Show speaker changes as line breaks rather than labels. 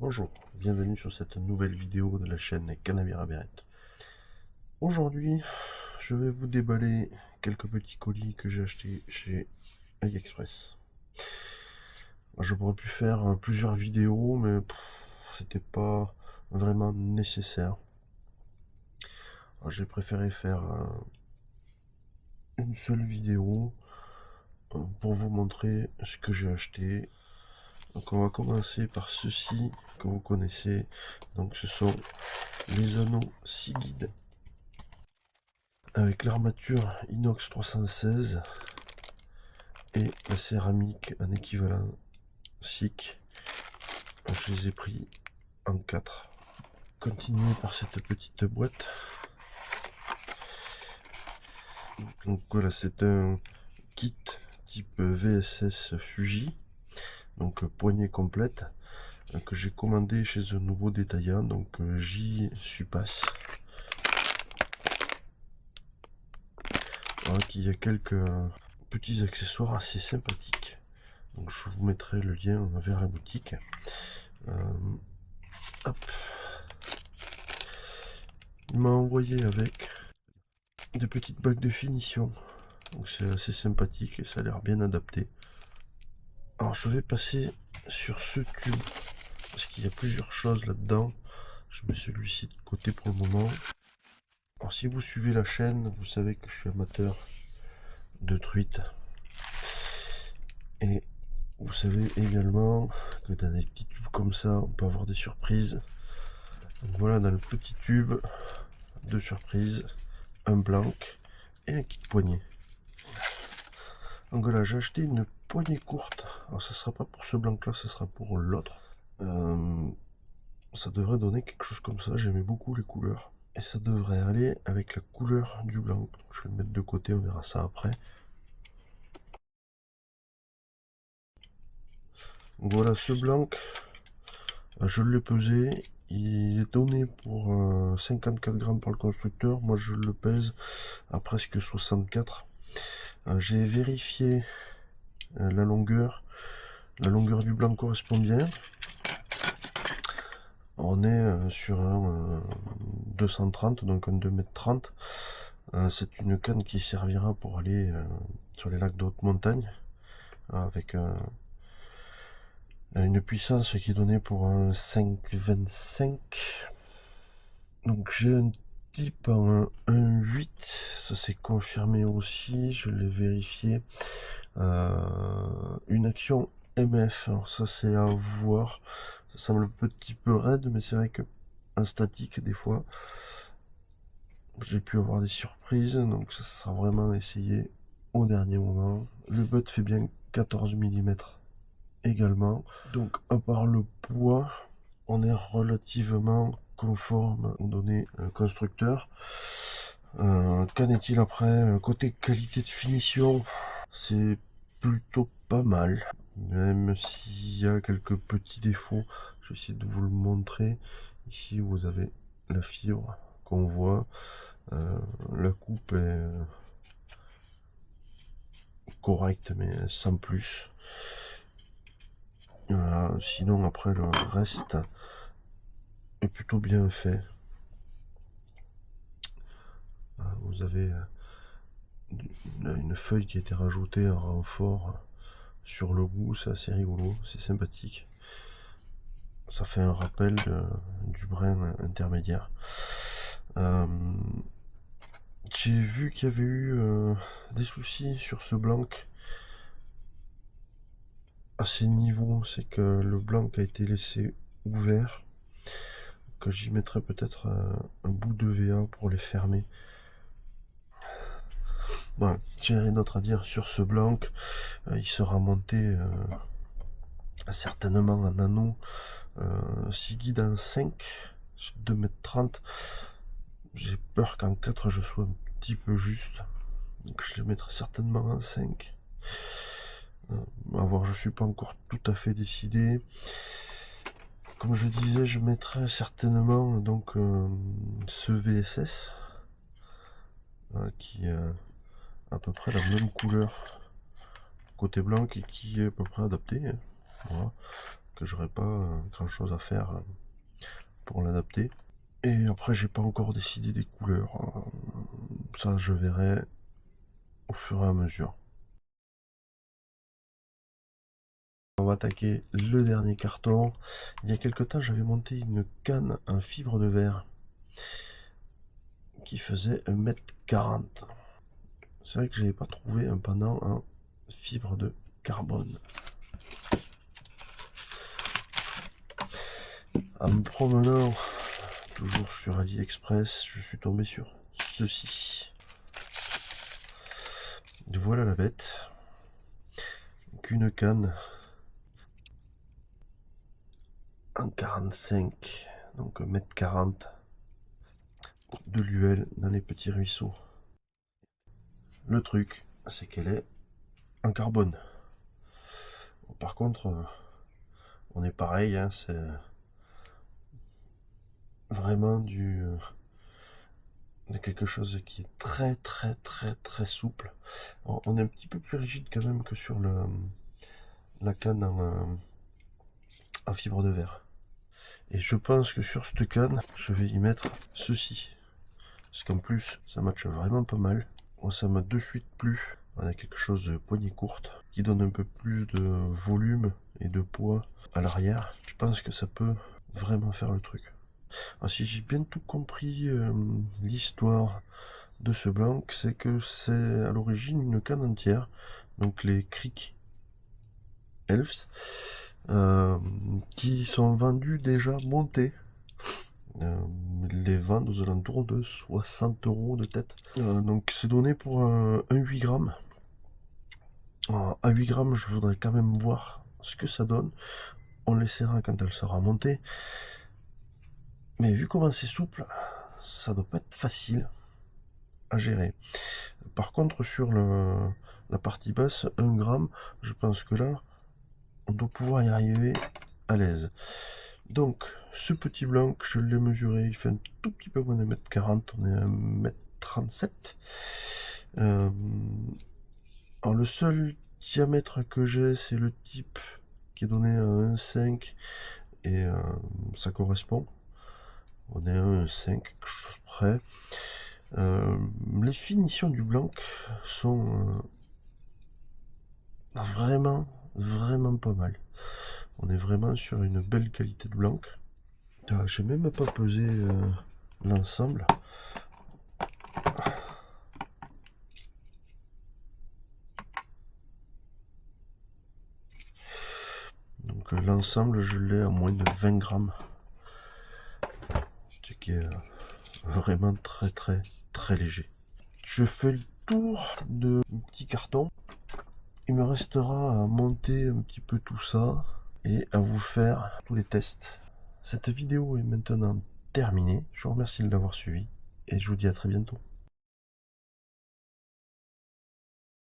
Bonjour, bienvenue sur cette nouvelle vidéo de la chaîne Canavira Beret. Aujourd'hui, je vais vous déballer quelques petits colis que j'ai achetés chez AliExpress. J'aurais pu faire plusieurs vidéos, mais c'était pas vraiment nécessaire. J'ai préféré faire une seule vidéo pour vous montrer ce que j'ai acheté. Donc on va commencer par ceci que vous connaissez. Donc ce sont les anneaux Seaguide avec l'armature inox 316 et la céramique en équivalent SICK. Je les ai pris en 4. Continuez par cette petite boîte. Donc voilà, c'est un kit type VSS Fuji, donc poignée complète, que j'ai commandé chez un nouveau détaillant, donc J Supas. Voilà, qu'il y a quelques petits accessoires assez sympathiques. Donc je vous mettrai le lien vers la boutique. Hop. Il m'a envoyé avec des petites bagues de finition. Donc c'est assez sympathique et ça a l'air bien adapté. Alors je vais passer sur ce tube parce qu'il y a plusieurs choses là-dedans. Je mets celui-ci de côté pour le moment. Alors si vous suivez la chaîne, vous savez que je suis amateur de truites. Et vous savez également que dans des petits tubes comme ça, on peut avoir des surprises. Donc voilà, dans le petit tube, deux surprises, un blanc et un kit poignée. Donc voilà, j'ai acheté une poignée courte. Alors ça sera pas pour ce blanc là, ça sera pour l'autre. Ça devrait donner quelque chose comme ça. J'aimais beaucoup les couleurs. Et ça devrait aller avec la couleur du blanc. Je vais le mettre de côté, on verra ça après. Donc voilà, ce blanc, je l'ai pesé. Il est donné pour 54 grammes par le constructeur. Moi je le pèse à presque 64. J'ai vérifié la longueur. La longueur du blanc correspond bien. On est sur un 230, donc un 2,30 m. C'est une canne qui servira pour aller sur les lacs de haute montagne, avec une puissance qui est donnée pour un 5,25. Donc j'ai un type en 1,8, ça s'est confirmé aussi, je l'ai vérifié. Une action MF, alors ça c'est à voir. Ça semble un petit peu raide, mais c'est vrai que en statique des fois j'ai pu avoir des surprises, donc ça sera vraiment essayé au dernier moment. Le butt fait bien 14 mm également, donc à part le poids, on est relativement conforme aux données constructeurs. Qu'en est-il après? Côté qualité de finition, c'est plutôt pas mal, même s'il y a quelques petits défauts. Je vais essayer de vous le montrer. Ici vous avez la fibre qu'on voit. La coupe est correcte mais sans plus. Sinon après le reste est plutôt bien fait. Vous avez une feuille qui a été rajoutée en renfort sur le bout, c'est assez rigolo, c'est sympathique. Ça fait un rappel du brin intermédiaire. J'ai vu qu'il y avait eu des soucis sur ce blanc à ces niveaux, c'est que le blanc a été laissé ouvert, que j'y mettrai peut-être un bout de VA pour les fermer. Voilà, j'ai rien d'autre à dire sur ce blanc. Il sera monté certainement en anneau Seaguide en 5, 2,30 m. J'ai peur qu'en 4 je sois un petit peu juste, donc je les mettrai certainement en 5. À voir, je suis pas encore tout à fait décidé. Comme je disais, je mettrai certainement donc ce VSS qui a à peu près la même couleur côté blanc et qui est à peu près adapté. Voilà. que j'aurais pas grand chose à faire pour l'adapter. Et après, j'ai pas encore décidé des couleurs. Ça, je verrai au fur et à mesure. On va attaquer le dernier carton. Il y a quelque temps, j'avais monté une canne en fibre de verre qui faisait 1,40 m. C'est vrai que j'avais pas trouvé un pendant en fibre de carbone. En me promenant toujours sur AliExpress, je suis tombé sur ceci. Voilà la bête. Qu'une canne en 45, donc 1,40 m, de l'UL dans les petits ruisseaux. Le truc, c'est qu'elle est en carbone. Par contre, on est pareil, hein, c'est vraiment de quelque chose qui est très très très très souple. On est un petit peu plus rigide quand même que sur la canne en fibre de verre. Et je pense que sur cette canne, je vais y mettre ceci. Parce qu'en plus, ça matche vraiment pas mal. Moi, ça m'a de suite plu. On a quelque chose de poignée courte qui donne un peu plus de volume et de poids à l'arrière. Je pense que ça peut vraiment faire le truc. Alors, si j'ai bien tout compris, l'histoire de ce blanc, c'est que c'est à l'origine une canne entière. Donc les Creek Elves, qui sont vendus déjà montés. Les vendent aux alentours de 60 € de tête. Donc c'est donné pour un 8 grammes. À 8 grammes, je voudrais quand même voir ce que ça donne. On l'essaiera quand elle sera montée. Mais vu comment c'est souple, ça doit pas être facile à gérer. Par contre, sur la partie basse, 1 gramme, je pense que là, on doit pouvoir y arriver à l'aise. Donc, ce petit blanc, je l'ai mesuré, il fait un tout petit peu moins de 1,40 m, on est à 1,37 m. Alors, le seul diamètre que j'ai, c'est le type qui est donné à 1,5 et ça correspond. On est à 1,5, quelque chose près. Les finitions du blanc sont vraiment pas mal. On est vraiment sur une belle qualité de blanc. J'ai même pas pesé l'ensemble. Donc l'ensemble, je l'ai à moins de 20 grammes. Ce qui est vraiment très léger. Je fais le tour de petit carton. Il me restera à monter un petit peu tout ça et à vous faire tous les tests. Cette vidéo est maintenant terminée. Je vous remercie de l'avoir suivi et je vous dis à très bientôt.